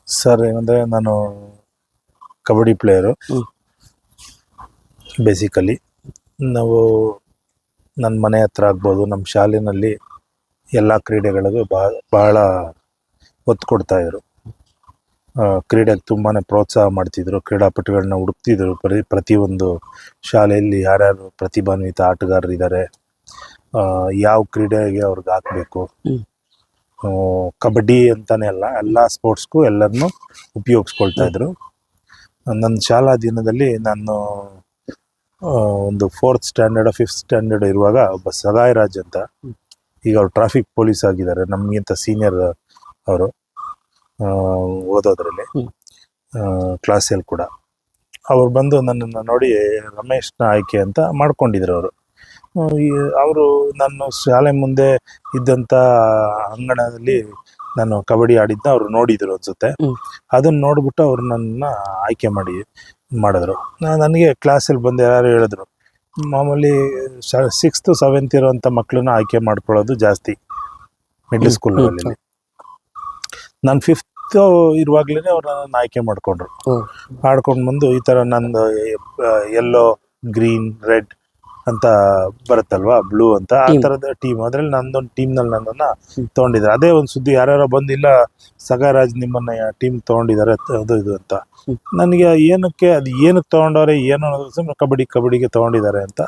Sir ಏನಂದರೆ ನಾನು kabaddi player. Basically ನಾವು ನನ್ನ ಮನೆ ಹತ್ರ ಆಗ್ಬೋದು, ನಮ್ಮ ಶಾಲೆಯಲ್ಲಿ ಎಲ್ಲ ಕ್ರೀಡೆಗಳಿಗೂ ಭಾಳ ಒತ್ತು ಕೊಡ್ತಾಯಿದ್ರು. ಕ್ರೀಡೆಗೆ ತುಂಬಾ ಪ್ರೋತ್ಸಾಹ ಮಾಡ್ತಿದ್ರು, ಕ್ರೀಡಾಪಟುಗಳನ್ನ ಹುಡುಕ್ತಿದ್ರು. ಪ್ರತಿಯೊಂದು ಶಾಲೆಯಲ್ಲಿ ಯಾರ್ಯಾರು ಪ್ರತಿಭಾನ್ವಿತ ಆಟಗಾರರಿದ್ದಾರೆ, ಯಾವ ಕ್ರೀಡೆಗೆ ಅವ್ರಿಗೆ ಹಾಕಬೇಕು, ಕಬಡ್ಡಿ ಅಂತಲೇ ಅಲ್ಲ, ಎಲ್ಲ ಸ್ಪೋರ್ಟ್ಸ್ಗೂ ಎಲ್ಲರನ್ನೂ ಉಪಯೋಗಿಸ್ಕೊಳ್ತಾಯಿದ್ರು. ನನ್ನ ಶಾಲಾ ದಿನದಲ್ಲಿ ನಾನು ಒಂದು 4th ಸ್ಟ್ಯಾಂಡರ್ಡ್ 5th ಸ್ಟ್ಯಾಂಡರ್ಡ್ ಇರುವಾಗ ಒಬ್ಬ ಸಗಾಯ್ ರಾಜ್ ಅಂತ, ಈಗ ಅವ್ರು ಟ್ರಾಫಿಕ್ ಪೊಲೀಸ್ ಆಗಿದ್ದಾರೆ, ನಮಗಿಂತ ಸೀನಿಯರ್ ಅವರು ಓದೋದ್ರಲ್ಲಿ, ಕ್ಲಾಸಲ್ಲಿ ಕೂಡ. ಅವ್ರು ಬಂದು ನನ್ನನ್ನು ನೋಡಿ ರಮೇಶ್ನ ಆಯ್ಕೆ ಅಂತ ಮಾಡ್ಕೊಂಡಿದ್ರು ಅವರು. ಅವರು ನನ್ನ ಶಾಲೆ ಮುಂದೆ ಇದ್ದಂಥ ಅಂಗಣದಲ್ಲಿ ನಾನು ಕಬಡ್ಡಿ ಆಡಿದ್ದ ಅವರು ನೋಡಿದರು ಅನಿಸುತ್ತೆ. ಅದನ್ನು ನೋಡಿಬಿಟ್ಟು ಅವರು ನನ್ನ ಆಯ್ಕೆ ಮಾಡಿದ್ರು. ನನಗೆ ಕ್ಲಾಸಲ್ಲಿ ಬಂದು ಯಾರು ಹೇಳಿದ್ರು, ಮಾಮೂಲಿ 6th 7th ಇರೋವಂಥ ಮಕ್ಕಳನ್ನ ಆಯ್ಕೆ ಮಾಡ್ಕೊಳ್ಳೋದು ಜಾಸ್ತಿ ಮಿಡ್ಲ್ ಸ್ಕೂಲ್ ಲೆವೆಲಲ್ಲಿ. ನಾನು 5th ಇರುವಾಗಲೇ ಅವ್ರು ನನ್ನ ಆಯ್ಕೆ ಮಾಡಿಕೊಂಡ್ರು. ಆಡ್ಕೊಂಡು ಬಂದು ಈ ಥರ ನಂದು ಯೆಲ್ಲೋ, ಗ್ರೀನ್, ರೆಡ್ ಅಂತ ಬರುತ್ತಲ್ವಾ, ಬ್ಲೂ ಅಂತ, ಆ ಥರದ ಟೀಮ್. ಅದರಲ್ಲಿ ನಂದೊಂದು ಟೀಮ್ನಲ್ಲಿ ನನ್ನನ್ನು ತೊಗೊಂಡಿದ್ದಾರೆ. ಅದೇ ಒಂದು ಸುದ್ದಿ ಯಾರ್ಯಾರೋ ಬಂದು, ಇಲ್ಲ ಸಗಾರಾಜ್ ನಿಮ್ಮನ್ನು ಟೀಮ್ ತೊಗೊಂಡಿದ್ದಾರೆ ಅದು ಇದು ಅಂತ. ನನಗೆ ಏನಕ್ಕೆ ತೊಗೊಂಡವ್ರೆ ಏನು ಅನ್ನೋದು, ಕಬಡ್ಡಿಗೆ ತೊಗೊಂಡಿದ್ದಾರೆ ಅಂತ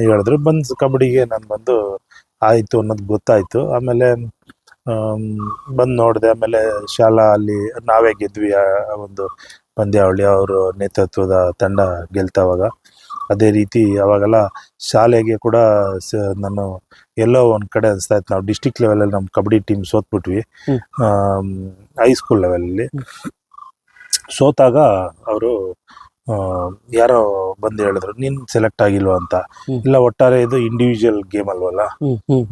ಹೇಳಿದ್ರು. ಕಬಡ್ಡಿಗೆ ನಾನು ಬಂದು ಆಯಿತು ಅನ್ನೋದು ಗೊತ್ತಾಯಿತು. ಆಮೇಲೆ ಬಂದು ನೋಡಿದೆ. ಆಮೇಲೆ ಶಾಲಾ ಅಲ್ಲಿ ನಾವೇ ಗೆದ್ವಿ ಒಂದು ಪಂದ್ಯಾವಳಿ, ಅವರು ನೇತೃತ್ವದ ತಂಡ ಗೆಲ್ತವಾಗ. ಅದೇ ರೀತಿ ಅವಾಗೆಲ್ಲ ಶಾಲೆಗೆ ಕೂಡ ನಾನು ಎಲ್ಲೋ ಒಂದು ಕಡೆ ಅನಿಸ್ತಾ ಇತ್ತು, ನಾವು ಡಿಸ್ಟಿಕ್ ಲೆವೆಲಲ್ಲಿ ನಮ್ಮ ಕಬಡ್ಡಿ ಟೀಮ್ ಸೋತ್ಬಿಟ್ವಿ. ಹೈಸ್ಕೂಲ್ ಲೆವೆಲಲ್ಲಿ ಸೋತಾಗ ಅವರು ಯಾರೋ ಬಂದು ಹೇಳಿದ್ರು, ನೀನು ಸೆಲೆಕ್ಟ್ ಆಗಿಲ್ವಾ ಅಂತ. ಇಲ್ಲ, ಒಟ್ಟಾರೆ ಇದು ಇಂಡಿವಿಜುವಲ್ ಗೇಮ್ ಅಲ್ವಲ್ಲ,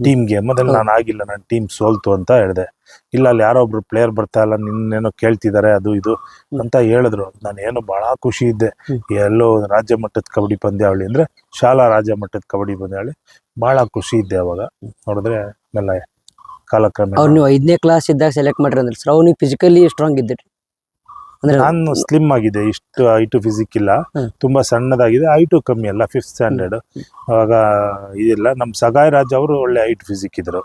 ಟೀಮ್ ಗೇಮ್, ಅದ್ರಲ್ಲಿ ನಾನು ಆಗಿಲ್ಲ, ನನ್ನ ಟೀಮ್ ಸೋಲ್ತು ಅಂತ ಹೇಳಿದೆ. ಇಲ್ಲ, ಅಲ್ಲಿ ಯಾರೋ ಒಬ್ರು ಪ್ಲೇಯರ್ ಬರ್ತಾ ಇಲ್ಲ, ನಿನ್ನೇನೋ ಕೇಳ್ತಿದ್ದಾರೆ ಅದು ಇದು ಅಂತ ಹೇಳಿದ್ರು. ನಾನೇನು ಭಾಳ ಖುಷಿ ಇದ್ದೆ. ಎಲ್ಲೋ ರಾಜ್ಯ ಮಟ್ಟದ ಕಬಡ್ಡಿ ಪಂದ್ಯಾವಳಿ ಅಂದರೆ ಶಾಲಾ ರಾಜ್ಯ ಮಟ್ಟದ ಕಬಡ್ಡಿ ಪಂದ್ಯಾವಳಿ, ಭಾಳ ಖುಷಿ ಇದ್ದೆ ಅವಾಗ. ನೋಡಿದ್ರೆ ಆಮೇಲೆ ಕಾಲಕ್ರಮೇಣ ಅವ್ರು ನೀವು 5ನೇ ಕ್ಲಾಸ್ ಇದ್ದಾಗ ಸೆಲೆಕ್ಟ್ ಮಾಡ್ರಿ ಅಂದ್ರೆ ಸರ್, ಅವ್ರು ನೀವು ಫಿಸಿಕಲಿ ಸ್ಟ್ರಾಂಗ್ ಇದ್ದಿರಿ? ನಾನು ಸ್ಲಿಮ್ ಆಗಿದೆ, ಇಷ್ಟು ಹೈಟು ಫಿಸಿಕ್ ಇಲ್ಲ, ತುಂಬಾ ಸಣ್ಣದಾಗಿದೆ. ಹೈಟು ಕಮ್ಮಿ ಅಲ್ಲ, 5th ಸ್ಟ್ಯಾಂಡರ್ಡ್ ಅವಾಗ ಇದಿಲ್ಲ. ನಮ್ಮ ಸಗಾಯ್ ರಾಜ್ ಅವರು ಒಳ್ಳೆ ಹೈಟ್ ಫಿಸಿಕ್ ಇದ್ರು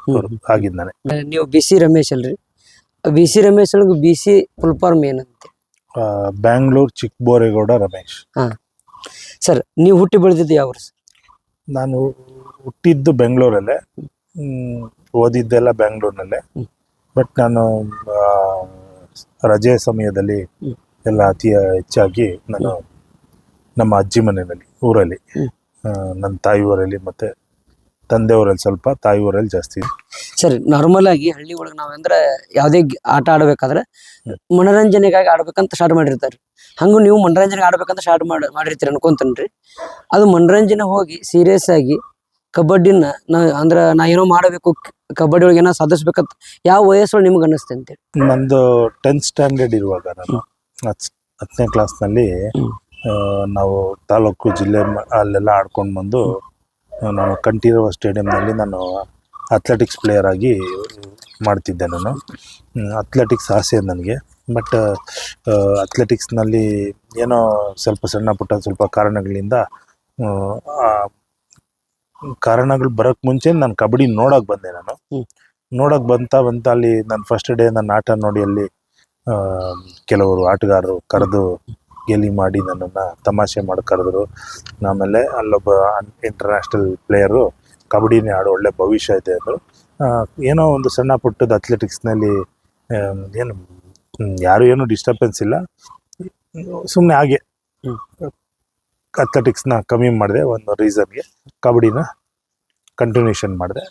ಆಗಿದ್ದಾನೆ. ನೀವು BC ರಮೇಶ್ ಅಲ್ರಿ? BC ರಮೇಶ್ ಒಳಗೆ BC ಫುಲ್ ಫಾರ್ಮ್ ಏನಂತೆ? ಬ್ಯಾಂಗ್ಳೂರ್ ಚಿಕ್ಕಬೋರೇಗೌಡ ರಮೇಶ್. ಸರ್, ನೀವು ಹುಟ್ಟಿ ಬೆಳೆದಿದ್ದು ಯಾವ ವರ್ಷ? ನಾನು ಹುಟ್ಟಿದ್ದು ಬೆಂಗಳೂರಲ್ಲೇ, ಓದಿದ್ದೆಲ್ಲ ಬೆಂಗಳೂರಿನಲ್ಲೇ. ಬಟ್ ನಾನು ರಜೆ ಸಮಯದಲ್ಲಿ ಎಲ್ಲ ಅತಿ ಹೆಚ್ಚಾಗಿ ನಾನು ನಮ್ಮ ಅಜ್ಜಿ ಮನೆಯಲ್ಲಿ, ಊರಲ್ಲಿ, ನನ್ನ ತಾಯಿ ಊರಲ್ಲಿ ಮತ್ತು ತಂದೆ ಊರಲ್ಲಿ ಸ್ವಲ್ಪ, ತಾಯಿ ಊರಲ್ಲಿ ಜಾಸ್ತಿ. ಸರ್, ನಾರ್ಮಲ್ ಆಗಿ ಹಳ್ಳಿ ಒಳಗೆ ನಾವಂದ್ರೆ ಯಾವುದೇ ಆಟ ಆಡಬೇಕಾದ್ರೆ ಮನೋರಂಜನೆಗಾಗಿ ಆಡ್ಬೇಕಂತ ಸ್ಟಾರ್ಟ್ ಮಾಡಿರ್ತಾರೆ. ಹಂಗೂ ನೀವು ಮನೋರಂಜನೆಗೆ ಆಡ್ಬೇಕಂತ ಸ್ಟಾರ್ಟ್ ಮಾಡಿರ್ತೀರಿ ಅನ್ಕೊಂತನ್ರಿ. ಅದು ಮನೋರಂಜನೆ ಹೋಗಿ ಸೀರಿಯಸ್ ಆಗಿ ಕಬಡ್ಡಿನ ನಾ ಏನೋ ಮಾಡಬೇಕು, ಕಬಡ್ಡಿ ಒಳಗೆ ಏನೋ ಸಾಧಿಸ್ಬೇಕಂತ ಯಾವ ವಯಸ್ಸೊಳಗೆ ನಿಮ್ಗೆ ಅನ್ನಿಸ್ತೆ ಅಂತೇಳಿ? ನಂದು 10th ಸ್ಟ್ಯಾಂಡರ್ಡ್ ಇರುವಾಗ, ನಾನು 10ನೇ ಕ್ಲಾಸ್ನಲ್ಲಿ ನಾವು ತಾಲೂಕು ಜಿಲ್ಲೆ ಅಲ್ಲೆಲ್ಲ ಆಡ್ಕೊಂಡು ಬಂದು, ನಾನು ಕಂಠೀರವ ಸ್ಟೇಡಿಯಂನಲ್ಲಿ ನಾನು ಅಥ್ಲೆಟಿಕ್ಸ್ ಪ್ಲೇಯರ್ ಆಗಿ ಮಾಡ್ತಿದ್ದೆ. ನಾನು ಅಥ್ಲೆಟಿಕ್ಸ್ ಆಸೆ ನನಗೆ. ಬಟ್ ಅಥ್ಲೆಟಿಕ್ಸ್ನಲ್ಲಿ ಏನೋ ಸಣ್ಣ ಪುಟ್ಟ ಸ್ವಲ್ಪ ಕಾರಣಗಳು ಬರೋಕ್ಕೆ ಮುಂಚೆ ನಾನು ಕಬಡ್ಡಿ ನೋಡೋಕೆ ಬಂದೆ. ನಾನು ನೋಡೋಕೆ ಬಂತ ಅಲ್ಲಿ ನಾನು ಫಸ್ಟ್ ಡೇ ನನ್ನ ಆಟ ನೋಡಿ, ಅಲ್ಲಿ ಕೆಲವರು ಆಟಗಾರರು ಕರೆದು ಗೆಲ್ಲಿ ಮಾಡಿ ನನ್ನನ್ನು ತಮಾಷೆ ಮಾಡಿ ಕರೆದ್ರು. ಆಮೇಲೆ ಅಲ್ಲೊಬ್ಬ ಇಂಟರ್ನ್ಯಾಷನಲ್ ಪ್ಲೇಯರು, ಕಬಡ್ಡಿನೇ ಆಡೋ ಒಳ್ಳೆ ಭವಿಷ್ಯ ಇದೆ ಅಂದರು. ಏನೋ ಒಂದು ಸಣ್ಣ ಪುಟ್ಟದ ಅಥ್ಲೆಟಿಕ್ಸ್ನಲ್ಲಿ ಏನು ಯಾರು ಏನೂ ಡಿಸ್ಟರ್ಬೆನ್ಸ್ ಇಲ್ಲ, ಸುಮ್ಮನೆ ಹಾಗೆ ಅಥ್ಲೆಟಿಕ್ಸ್ನ ಕಮ್ಮಿ ಮಾಡಿದೆ. ಒಂದು ರೀಸನ್ಗೆ ಕಬಡ್ಡಿನ ಕಂಟಿನ್ಯೂಷನ್ ಮಾಡಿದೆ.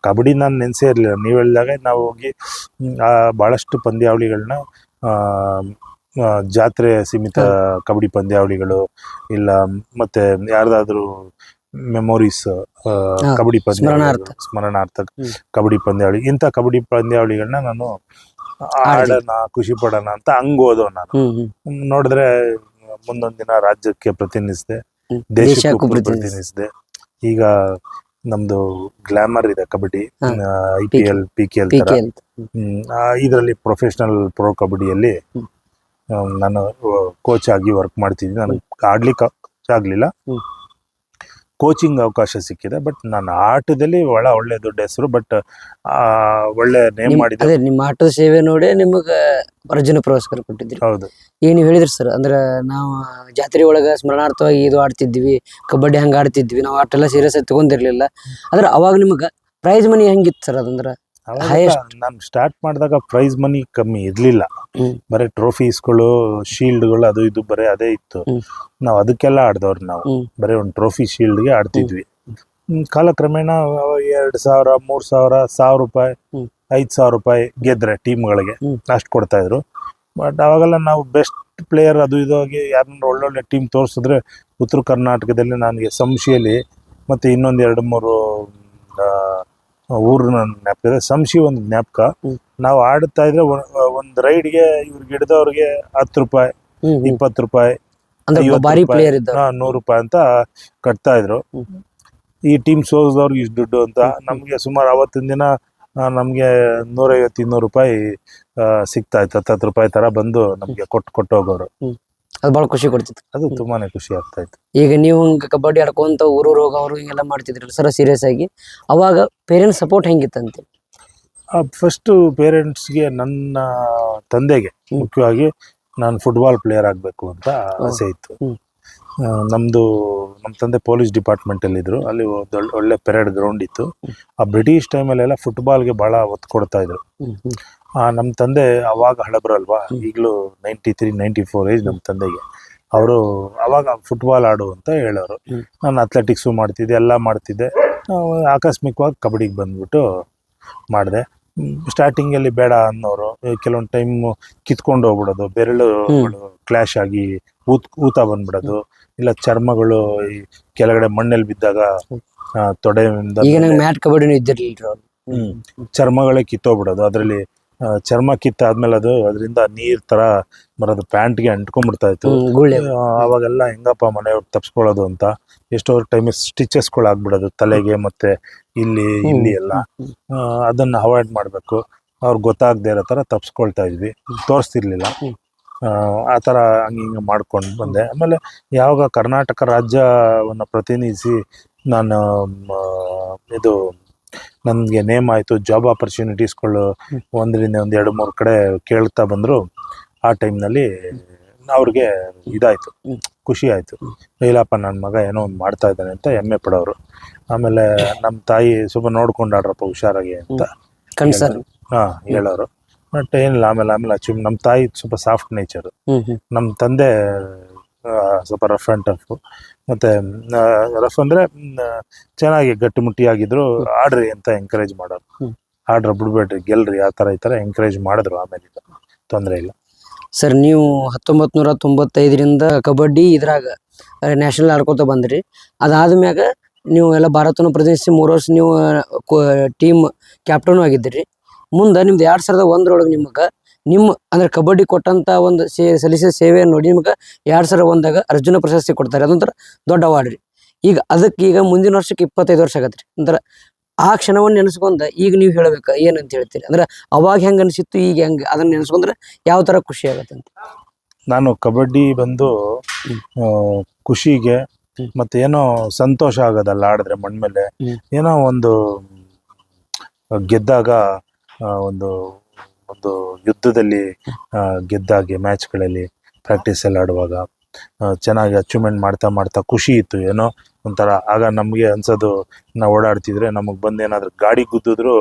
ಕಬಡ್ಡಿ ನಾನು ನೆನೆಸೇ ಇರಲಿಲ್ಲ. ನೀವು ಹೇಳಿದಾಗ ನಾವು ಹೋಗಿ ಭಾಳಷ್ಟು ಪಂದ್ಯಾವಳಿಗಳನ್ನ, ಜಾತ್ರೆ ಸೀಮಿತ ಕಬಡ್ಡಿ ಪಂದ್ಯಾವಳಿಗಳು, ಇಲ್ಲ ಮತ್ತು ಯಾರ್ದಾದ್ರೂ ಮೆಮೊರೀಸ್ ಕಬಡ್ಡಿ ಸ್ಮರಣಾರ್ಥ ಕಬಡ್ಡಿ ಪಂದ್ಯಾವಳಿ, ಇಂಥ ಕಬಡ್ಡಿ ಪಂದ್ಯಾವಳಿಗಳನ್ನ ನಾನು ಆಡೋಣ, ಖುಷಿ ಪಡೋಣ ಅಂತ ಹಂಗೆ ಹೋದೋ. ನಾನು ನೋಡಿದ್ರೆ ಮುಂದೊಂದು ದಿನ ರಾಜ್ಯಕ್ಕೆ ಪ್ರತಿನಿಧಿಸಿದೆ, ದೇಶಕ್ಕೂ ಪ್ರತಿನಿಧಿಸಿದೆ. ಈಗ ನಮ್ದು ಗ್ಲಾಮರ್ ಇದೆ ಕಬಡ್ಡಿ, ಹಾ. IPL PKL ತರ. PK ಅಂತ. ಇದರಲ್ಲಿ ಪ್ರೊಫೆಷನಲ್ ಪ್ರೋ ಕಬಡ್ಡಿಯಲ್ಲಿ ಹ್ಮ್. ನಾನು ಕೋಚ್ ಆಗಿ ವರ್ಕ್ ಮಾಡ್ತಿದ್ದೀನಿ. ನನಗೆ ಆಡ್ಲಿಕ್ಕೆ ಆಗಲಿಲ್ಲ, ಹ್ಮ್. ಕೋಚಿಂಗ್ ಅವಕಾಶ ಸಿಕ್ಕಿದೆ. ಬಟ್ ನಾನು ಆಟದಲ್ಲಿ ಒಳ್ಳೆ ದೊಡ್ಡ ಹೆಸರು, ಬಟ್ ಒಳ್ಳೆ ನೇಮ್ ಮಾಡಿದೆ. ಅದೇ ನಿಮ್ಮ ಆಟದ ಸೇವೆ ನೋಡಿ ನಿಮಗ ಅರ್ಜುನ ಪುರಸ್ಕಾರ ಕೊಟ್ಟಿದ್ರಿ. ಹೌದು. ಈಗ ನೀವು ಹೇಳಿದ್ರಿ ಸರ್, ಅಂದ್ರೆ ನಾವು ಜಾತ್ರೆ ಒಳಗ ಸ್ಮರಣಾರ್ಥವಾಗಿ ಇದು ಆಡ್ತಿದ್ವಿ, ಕಬಡ್ಡಿ ಹಂಗ ಆಡ್ತಿದ್ವಿ, ನಾವು ಆಟೆಲ್ಲ ಸೀರಿಯಸ್ ಆಗಿ ತಗೊಂಡಿರ್ಲಿಲ್ಲ. ಆದ್ರೆ ಅವಾಗ ನಿಮ್ಗ ಪ್ರೈಸ್ ಮನಿ ಹೆಂಗಿತ್ತು ಸರ್? ಅದಂದ್ರ ನಾನು ಸ್ಟಾರ್ಟ್ ಮಾಡಿದಾಗ ಪ್ರೈಸ್ ಮನಿ ಕಮ್ಮಿ ಇರ್ಲಿಲ್ಲ. ಬರೀ ಟ್ರೋಫೀಸ್ಗಳು, ಶೀಲ್ಡ್ಗಳು, ಅದು ಇದು ಬರೀ ಅದೇ ಇತ್ತು. ನಾವು ಅದಕ್ಕೆಲ್ಲ ಆಡ್ದವ್ರು. ನಾವು ಬರೀ ಒಂದು ಟ್ರೋಫಿ ಶೀಲ್ಡ್ಗೆ ಆಡ್ತಿದ್ವಿ. ಕಾಲಕ್ರಮೇಣ 2,000, 3,000, 1,000 ರೂಪಾಯಿ, 5,000 ರೂಪಾಯಿ ಗೆದ್ರೆ ಟೀಮ್ಗಳಿಗೆ ಅಷ್ಟು ಕೊಡ್ತಾ ಇದ್ರು. ಬಟ್ ಅವಾಗೆಲ್ಲ ನಾವು ಬೆಸ್ಟ್ ಪ್ಲೇಯರ್ ಅದು ಇದು ಆಗಿ ಯಾರನ್ನ ಒಳ್ಳೊಳ್ಳೆ ಟೀಮ್ ತೋರಿಸಿದ್ರೆ ಉತ್ತರ ಕರ್ನಾಟಕದಲ್ಲಿ ನನಗೆ ಸಂಶಿಯಲ್ಲಿ ಮತ್ತು ಇನ್ನೊಂದು 2-3 ಊರಿನ ಜ್ಞಾಪಕ ಇದೆ. ಸಂಶಿ ಒಂದು ಜ್ಞಾಪಕ. ನಾವು ಆಡ್ತಾ ಇದ್ರೆ ಒಂದು ರೈಡ್ಗೆ ಇವ್ರಿಗೆ ಹಿಡಿದವ್ರಿಗೆ 10 ರೂಪಾಯಿ, 20 ರೂಪಾಯಿ, 50 ರೂಪಾಯಿ, 100 ರೂಪಾಯಿ ಅಂತ ಕಟ್ತಾ ಇದ್ರು. ಈ ಟೀಮ್ ಸೋಲ್ದವ್ರಿಗೆ ಇಷ್ಟು ದುಡ್ಡು ಅಂತ. ನಮಗೆ ಸುಮಾರು ಅವತ್ತಿನ ದಿನ ನಮಗೆ 150-200 ರೂಪಾಯಿ ಸಿಗ್ತಾ ಇತ್ತು. 10 ರೂಪಾಯಿ ತರ ಬಂದು ನಮ್ಗೆ ಕೊಟ್ಟು ಹೋಗೋರು. ಅದು ಬಹಳ ಖುಷಿ ಕೊಡ್ತಿತ್ತು. ಅದು ತುಂಬಾನೇ ಖುಷಿ ಆಗ್ತಾ ಇತ್ತು. ಈಗ ನೀವು ಕಬಡ್ಡಿ ಆಡ್ಕೊಂತ ಊರೂರು ಹೋಗೋರು ಹಿಂಗೆಲ್ಲ ಮಾಡ್ತಿದ್ರಲ್ಲ ಸರ್, ಸೀರಿಯಸ್ ಆಗಿ ಅವಾಗ ಪೇರೆಂಟ್ಸ್ ಸಪೋರ್ಟ್ ಹೆಂಗಿತ್ತಂತೆ? ಫಸ್ಟ್ ಪೇರೆಂಟ್ಸ್ಗೆ, ನನ್ನ ತಂದೆಗೆ ಮುಖ್ಯವಾಗಿ ನಾನು ಫುಟ್ಬಾಲ್ ಪ್ಲೇಯರ್ ಆಗಬೇಕು ಅಂತ ಆಸೆ ಇತ್ತು. ನಮ್ಮ ತಂದೆ ಪೊಲೀಸ್ ಡಿಪಾರ್ಟ್ಮೆಂಟಲ್ಲಿ ಇದ್ರು. ಅಲ್ಲಿ ಒಳ್ಳೆ ಪೆರೇಡ್ ಗ್ರೌಂಡ್ ಇತ್ತು. ಆ ಬ್ರಿಟಿಷ್ ಟೈಮಲ್ಲೆಲ್ಲ ಫುಟ್ಬಾಲ್ಗೆ ಭಾಳ ಒತ್ತು ಕೊಡ್ತಾ ಇದ್ರು. ನಮ್ಮ ತಂದೆ ಅವಾಗ ಹಳಬ್ರಲ್ವಾ, ಈಗಲೂ 93-94 ಏಜ್ ನಮ್ಮ ತಂದೆಗೆ. ಅವರು ಅವಾಗ ಫುಟ್ಬಾಲ್ ಆಡು ಅಂತ ಹೇಳೋರು. ನಾನು ಅಥ್ಲೆಟಿಕ್ಸು ಮಾಡ್ತಿದ್ದೆ, ಎಲ್ಲ ಮಾಡ್ತಿದ್ದೆ. ಆಕಸ್ಮಿಕವಾಗಿ ಕಬಡ್ಡಿಗೆ ಬಂದ್ಬಿಟ್ಟು ಮಾಡಿದೆ. ಸ್ಟಾರ್ಟಿಂಗಲ್ಲಿ ಬೇಡ ಅನ್ನೋರು, ಕೆಲವೊಂದು ಟೈಮ್ ಕಿತ್ಕೊಂಡು ಹೋಗ್ಬಿಡೋದು, ಬೆರಳುಗಳು ಕ್ಲಾಶ್ ಆಗಿ ಊತ ಬಂದ್ಬಿಡೋದು, ಇಲ್ಲ ಚರ್ಮಗಳು ಈ ಕೆಳಗಡೆ ಮಣ್ಣಲ್ಲಿ ಬಿದ್ದಾಗ ತೊಡೆಯಿಂದ ಮ್ಯಾಟ್ ಕಬಡ್ಡಿನೂ ಇದ್ದಿರ್ಲಿಲ್ಲ, ಚರ್ಮಗಳೇ ಕಿತ್ತೋಗ್ಬಿಡೋದು. ಅದರಲ್ಲಿ ಚರ್ಮ ಕಿತ್ತಾದ್ಮೇಲೆ ಅದರಿಂದ ನೀರ್ ತರ ಬರೋದು, ಪ್ಯಾಂಟ್ಗೆ ಅಂಟ್ಕೊಂಡ್ಬಿಡ್ತಾ ಇತ್ತು. ಅವಾಗೆಲ್ಲ ಹೆಂಗಪ್ಪ ಮನೆಯವ್ರು ತಪ್ಸ್ಕೊಳ್ಳೋದು ಅಂತ ಎಷ್ಟೋ ಟೈಮ್ ಸ್ಟಿಚಸ್ಗಳು ಆಗ್ಬಿಡೋದು ತಲೆಗೆ ಮತ್ತೆ ಇಲ್ಲಿ ಎಲ್ಲ. ಅದನ್ನ ಅವಾಯ್ಡ್ ಮಾಡಬೇಕು, ಅವ್ರಿಗೆ ಗೊತ್ತಾಗದೇ ಇರೋ ಥರ ತಪ್ಸ್ಕೊಳ್ತಾ ಇದ್ವಿ, ತೋರಿಸ್ತಿರ್ಲಿಲ್ಲ. ಆ ಥರ ಹಿಂಗೆ ಮಾಡ್ಕೊಂಡು ಬಂದೆ. ಆಮೇಲೆ ಯಾವಾಗ ಕರ್ನಾಟಕ ರಾಜ್ಯವನ್ನು ಪ್ರತಿನಿಧಿಸಿ ನಾನು ಇದು ನನಗೆ ನೇಮ್ ಆಯಿತು, ಜಾಬ್ ಆಪರ್ಚುನಿಟೀಸ್ಗಳು 1ರಿಂದ 2-3 ಕಡೆ ಕೇಳ್ತಾ ಬಂದರು. ಆ ಟೈಮ್ನಲ್ಲಿ ಅವ್ರಿಗೆ ಇದಾಯಿತು, ಖುಷಿ ಆಯಿತು. ಇಲ್ಲಪ್ಪ ನನ್ನ ಮಗ ಏನೋ ಒಂದು ಮಾಡ್ತಾ ಇದ್ದಾನೆ ಅಂತ ಹೆಮ್ಮೆ ಪಡೋರು. ಆಮೇಲೆ ನಮ್ಮ ತಾಯಿ ಸ್ವಲ್ಪ ನೋಡ್ಕೊಂಡಾಡ್ರಪ್ಪ ಹುಷಾರಾಗಿ ಅಂತ ಹೇಳೋರು. ಬಟ್ ಏನಿಲ್ಲ, ಆಮೇಲೆ ನಮ್ಮ ತಾಯಿ ಸ್ವಲ್ಪ ಸಾಫ್ಟ್ ನೇಚರು, ನಮ್ಮ ತಂದೆ ಸ್ವಲ್ಪ ರಫ್ ಆ್ಯಂಡ್ ಟಫ್. ಮತ್ತು ರಫ್ ಅಂದರೆ ಚೆನ್ನಾಗಿ ಗಟ್ಟಿಮುಟ್ಟಿಯಾಗಿದ್ರು. ಆಡ್ರಿ ಅಂತ ಎಂಕರೇಜ್ ಮಾಡೋರು, ಆಡ್ರ ಬಿಡ್ಬೇಡ್ರಿ, ಗೆಲ್ರಿ, ಆ ಥರ ಈ ಥರ ಎಂಕರೇಜ್ ಮಾಡಿದ್ರು. ಆಮೇಲೆ ತೊಂದರೆ ಇಲ್ಲ ಸರ್. ನೀವು 1995ರಿಂದ ಕಬಡ್ಡಿ ಇದ್ರಾಗ ನ್ಯಾಷನಲ್ ಆಡ್ಕೊತ ಬಂದ್ರಿ. ಅದಾದ್ಮ್ಯಾಗ ನೀವು ಎಲ್ಲ ಭಾರತನ ಪ್ರತಿನಿಧಿಸಿ 3 ವರ್ಷ ನೀವು ಟೀಮ್ ಕ್ಯಾಪ್ಟನ್ ಆಗಿದ್ದೀರಿ. ಮುಂದೆ ನಿಮ್ದು 2001 ನಿಮಗೆ ಅಂದ್ರೆ ಕಬಡ್ಡಿ ಕೊಟ್ಟಂತ ಒಂದು ಸಲ್ಲಿಸಿದ ಸೇವೆಯನ್ನು ನೋಡಿ ನಿಮ್ಗೆ 2001ದಾಗ ಅರ್ಜುನ ಪ್ರಶಸ್ತಿ ಕೊಡ್ತಾರೆ. ಅದೊಂಥರ ದೊಡ್ಡ ಅವಾರ್ಡ್ ರೀ. ಈಗ ಅದಕ್ಕೆ ಈಗ ಮುಂದಿನ ವರ್ಷಕ್ಕೆ 25 ವರ್ಷ ಆಗತ್ರಿ. ಅಂದ್ರೆ ಆ ಕ್ಷಣವನ್ನು ನೆನೆಸ್ಕೊಂಡ ಈಗ ನೀವು ಹೇಳ್ಬೇಕ ಏನಂತ ಹೇಳ್ತೀರಿ? ಅಂದ್ರೆ ಅವಾಗ ಹೆಂಗ ಅನಿಸಿತ್ತು, ಈಗ ಹೆಂಗ ಅದನ್ನ ನೆನೆಸ್ಕೊಂಡ್ರೆ ಯಾವ ತರ ಖುಷಿ ಆಗತ್ತೆ ಅಂತ? ನಾನು ಕಬಡ್ಡಿ ಬಂದು ಖುಷಿಗೆ ಮತ್ತೆ ಏನೋ ಸಂತೋಷ ಆಗೋದಲ್ಲ, ಆಡಿದ್ರೆ ಮಣ್ಮೇಲೆ ಏನೋ ಒಂದು ಗೆದ್ದಾಗ, ಒಂದು ಯುದ್ಧದಲ್ಲಿ ಗೆದ್ದಾಗೆ, ಮ್ಯಾಚ್ಗಳಲ್ಲಿ ಪ್ರಾಕ್ಟೀಸಲ್ಲಿ ಆಡುವಾಗ ಚೆನ್ನಾಗಿ ಅಚೀವ್ಮೆಂಟ್ ಮಾಡ್ತಾ ಖುಷಿ ಇತ್ತು. ಏನೋ ಒಂಥರ ಆಗ ನಮಗೆ ಅನ್ಸೋದು, ನಾವು ಓಡಾಡ್ತಿದ್ರೆ ನಮಗೆ ಬಂದೇನಾದ್ರೂ ಗಾಡಿ ಗುದ್ದಿದ್ರು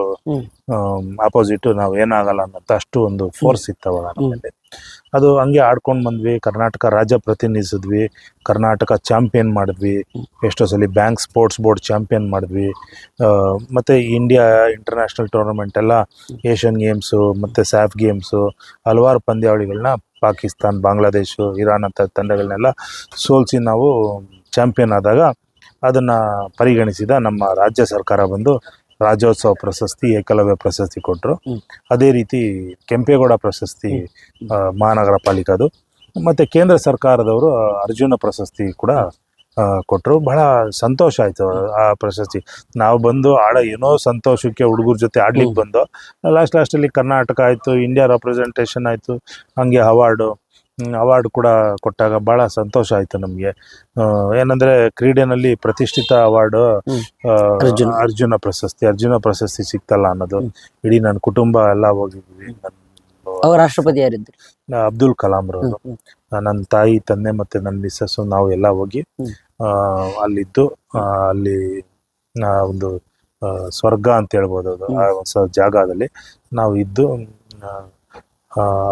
ಆಪೋಸಿಟ್ ನಾವು ಏನಾಗಲ್ಲ ಅನ್ನೋಂಥ ಅಷ್ಟು ಒಂದು ಫೋರ್ಸ್ ಇತ್ತು ಅವಾಗ ನಮ್ಮಲ್ಲಿ. ಅದು ಹಂಗೆ ಆಡ್ಕೊಂಡು ಬಂದ್ವಿ. ಕರ್ನಾಟಕ ರಾಜ್ಯ ಪ್ರತಿನಿಧಿಸಿದ್ವಿ, ಕರ್ನಾಟಕ ಚಾಂಪಿಯನ್ ಮಾಡಿದ್ವಿ, ಎಷ್ಟೋ ಸಲ ಬ್ಯಾಂಕ್ ಸ್ಪೋರ್ಟ್ಸ್ ಬೋರ್ಡ್ ಚಾಂಪಿಯನ್ ಮಾಡಿದ್ವಿ. ಮತ್ತು ಇಂಡಿಯಾ ಇಂಟರ್ನ್ಯಾಷನಲ್ ಟೂರ್ನಮೆಂಟ್ ಎಲ್ಲ, ಏಷ್ಯನ್ ಗೇಮ್ಸು ಮತ್ತು ಸ್ಯಾಫ್ ಗೇಮ್ಸು, ಹಲವಾರು ಪಂದ್ಯಾವಳಿಗಳನ್ನ ಪಾಕಿಸ್ತಾನ್, ಬಾಂಗ್ಲಾದೇಶ್, ಇರಾನ್ ಅಂತ ತಂಡಗಳನ್ನೆಲ್ಲ ಸೋಲಿಸಿ ನಾವು ಚಾಂಪಿಯನ್ ಆದಾಗ ಅದನ್ನು ಪರಿಗಣಿಸಿದ ನಮ್ಮ ರಾಜ್ಯ ಸರ್ಕಾರ ಬಂದು ರಾಜ್ಯೋತ್ಸವ ಪ್ರಶಸ್ತಿ, ಏಕಲವ್ಯ ಪ್ರಶಸ್ತಿ ಕೊಟ್ಟರು. ಅದೇ ರೀತಿ ಕೆಂಪೇಗೌಡ ಪ್ರಶಸ್ತಿ ಮಹಾನಗರ ಪಾಲಿಕೆದು, ಮತ್ತು ಕೇಂದ್ರ ಸರ್ಕಾರದವರು ಅರ್ಜುನ ಪ್ರಶಸ್ತಿ ಕೂಡ ಕೊಟ್ಟರು. ಬಹಳ ಸಂತೋಷ ಆಯಿತು ಆ ಪ್ರಶಸ್ತಿ. ನಾವು ಬಂದು ಏನೋ ಸಂತೋಷಕ್ಕೆ ಹುಡುಗರ ಜೊತೆ ಆಡ್ಲಿಕ್ಕೆ ಬಂದು ಲಾಸ್ಟಲ್ಲಿ ಕರ್ನಾಟಕ ಆಯಿತು, ಇಂಡಿಯಾ ರೆಪ್ರೆಸೆಂಟೇಷನ್ ಆಯಿತು, ಹಂಗೆ ಅವಾರ್ಡ್ ಕೂಡ ಕೊಟ್ಟಾಗ ಭಾಳ ಸಂತೋಷ ಆಯಿತು ನಮಗೆ. ಏನಂದರೆ ಕ್ರೀಡೆನಲ್ಲಿ ಪ್ರತಿಷ್ಠಿತ ಅವಾರ್ಡು ಅರ್ಜುನ ಪ್ರಶಸ್ತಿ ಸಿಕ್ತಲ್ಲ ಅನ್ನೋದು. ಇಡೀ ನನ್ನ ಕುಟುಂಬ ಎಲ್ಲ ಹೋಗಿದ್ವಿ. ಅವ್ರ ರಾಷ್ಟ್ರಪತಿ ಯಾರಿದ್ರು? ಅಬ್ದುಲ್ ಕಲಾಂ ರವರು. ನನ್ನ ತಾಯಿ, ತಂದೆ ಮತ್ತು ನನ್ನ ಮಿಸ್ಸಸ್ಸು ನಾವು ಎಲ್ಲ ಹೋಗಿ ಅಲ್ಲಿದ್ದು ಅಲ್ಲಿ ಒಂದು ಸ್ವರ್ಗ ಅಂತ ಹೇಳ್ಬೋದು ಅದು. ಆ ಒಂದು ಜಾಗದಲ್ಲಿ ನಾವು ಇದ್ದು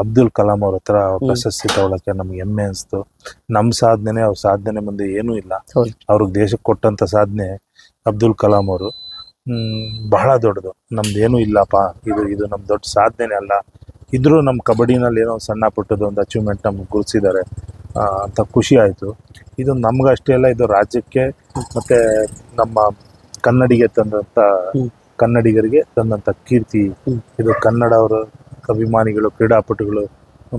ಅಬ್ದುಲ್ ಕಲಾಂ ಅವ್ರ ಹತ್ರ ಪ್ರಶಸ್ತಿ ತಗೊಳಕ್ಕೆ ನಮ್ಗೆ ಹೆಮ್ಮೆ ಅನಿಸ್ತು. ನಮ್ಮ ಸಾಧನೆ ಅವ್ರ ಸಾಧನೆ ಮುಂದೆ ಏನೂ ಇಲ್ಲ. ಅವ್ರಿಗೆ ದೇಶಕ್ಕೆ ಕೊಟ್ಟಂಥ ಸಾಧನೆ ಅಬ್ದುಲ್ ಕಲಾಂ ಅವರು ಬಹಳ ದೊಡ್ಡದು. ನಮ್ದು ಏನೂ ಇಲ್ಲಪ್ಪ, ಇದು ನಮ್ಮ ದೊಡ್ಡ ಸಾಧನೆ ಅಲ್ಲ. ಇದ್ರೂ ನಮ್ಮ ಕಬಡ್ಡಿನಲ್ಲಿ ಏನೋ ಸಣ್ಣ ಪುಟ್ಟದ್ದು ಒಂದು ಅಚೀವ್ಮೆಂಟ್ ನಮ್ಗೆ ಗುರುತಿಸಿದ್ದಾರೆ ಅಂತ ಖುಷಿ ಆಯಿತು. ಇದು ನಮ್ಗಷ್ಟೇ ಅಲ್ಲ, ಇದು ರಾಜ್ಯಕ್ಕೆ ಮತ್ತು ನಮ್ಮ ಕನ್ನಡಿಗರಿಗೆ ತಂದಂಥ ಕೀರ್ತಿ. ಇದು ಕನ್ನಡ ಅವರು ಅಭಿಮಾನಿಗಳು, ಕ್ರೀಡಾಪಟುಗಳು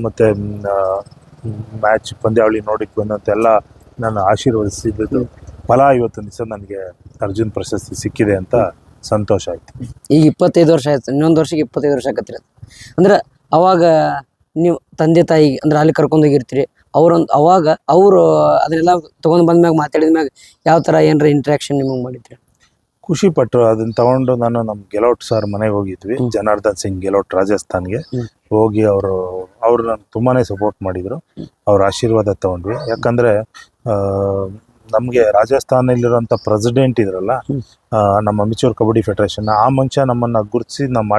ಮತ್ತು ಮ್ಯಾಚ್ ಪಂದ್ಯಾವಳಿ ನೋಡಕ್ಕೆ ಬಂದಂಥ ಎಲ್ಲ ನಾನು ಆಶೀರ್ವದಿಸಿದ್ದು ಫಲ ಇವತ್ತು ದಿವಸ ನನಗೆ ಅರ್ಜುನ್ ಪ್ರಶಸ್ತಿ ಸಿಕ್ಕಿದೆ ಅಂತ ಸಂತೋಷ ಆಯ್ತು. ಈಗ 25 ವರ್ಷ ಆಯ್ತು, ಇನ್ನೊಂದು ವರ್ಷಕ್ಕೆ 25 ವರ್ಷ ಆಗತ್ತಿರ. ಅಂದ್ರೆ ಅವಾಗ ನೀವು ತಂದೆ ತಾಯಿ ಅಂದ್ರೆ ಅಲ್ಲಿ ಕರ್ಕೊಂಡೋಗಿರ್ತೀರಿ, ಅವಾಗ ಅವರು ಅದನ್ನೆಲ್ಲ ತೊಗೊಂಡು ಬಂದ್ಮ್ಯಾಗ ಮಾತಾಡಿದ ಮ್ಯಾಗ ಯಾವ ಥರ ಏನಾರ ಇಂಟ್ರ್ಯಾಕ್ಷನ್ ನಿಮಗೆ ಮಾಡಿದ್ರಿ? ಖುಷಿ ಪಟ್ಟರು. ಅದನ್ನ ತಗೊಂಡು ನಾನು ನಮ್ಮ ಗೆಲೋಟ್ ಸರ್ ಮನೆಗೆ ಹೋಗಿದ್ವಿ, ಜನಾರ್ದನ್ ಸಿಂಗ್ ಗೆಲೋಟ್, ರಾಜಸ್ಥಾನ್ಗೆ ಹೋಗಿ ಅವರು ನನಗೆ ತುಂಬಾ ಸಪೋರ್ಟ್ ಮಾಡಿದರು. ಅವ್ರ ಆಶೀರ್ವಾದ ತಗೊಂಡ್ವಿ. ಯಾಕಂದರೆ ನಮಗೆ ರಾಜಸ್ಥಾನಲ್ಲಿರೋಂಥ ಪ್ರೆಸಿಡೆಂಟ್ ಇದ್ರಲ್ಲ, ನಮ್ಮ ಅಮಿಚೂರ್ ಕಬಡ್ಡಿ ಫೆಡರೇಷನ್, ಆ ಮನುಷ್ಯ ನಮ್ಮನ್ನು ಗುರುತಿಸಿ ನಮ್ಮ